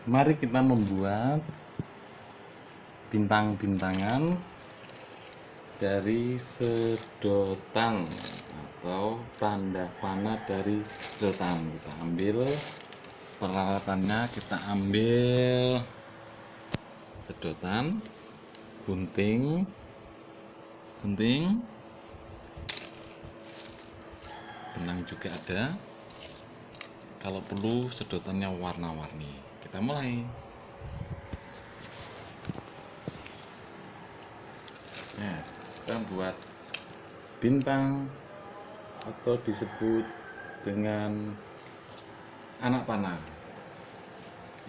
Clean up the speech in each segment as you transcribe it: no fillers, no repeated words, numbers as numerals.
Mari kita membuat bintang-bintangan dari sedotan atau tanda panah dari sedotan. Kita ambil peralatannya, kita ambil sedotan, gunting, benang juga ada. Kalau perlu sedotannya warna-warni. Kita mulai. Yes, kita buat bintang atau disebut dengan anak panah.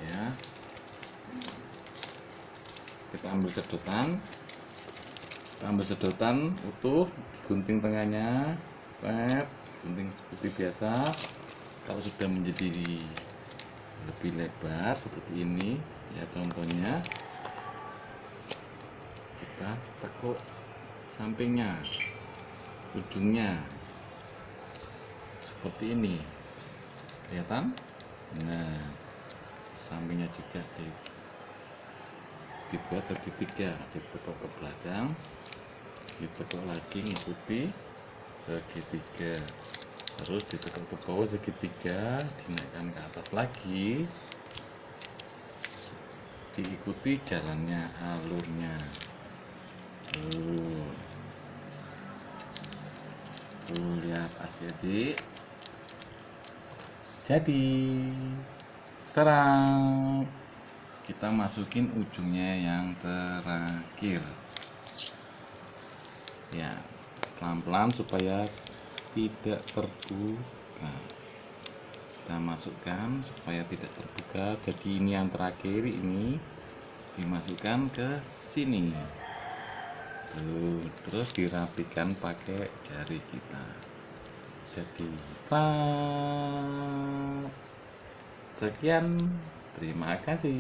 Ya. Kita ambil sedotan utuh, digunting tengahnya, gunting seperti biasa. Kalau sudah menjadi lebih lebar seperti ini, ya contohnya, kita tekuk sampingnya, ujungnya seperti ini, kelihatan? Nah, sampingnya juga dibuat segitiga, ditekuk ke belakang, ditekuk lagi, ngikuti segitiga, terus ditekuk ke bawah segitiga, dinaikkan ke atas lagi, diikuti jalannya, alurnya. Tuh lihat adik-adik, jadi terang. Kita masukin ujungnya yang terakhir ya, pelan-pelan supaya tidak terbuka. Kita masukkan supaya tidak terbuka. Jadi ini yang terakhir, ini dimasukkan ke sini. Tuh, terus dirapikan pakai jari kita. Jadi sekian, terima kasih.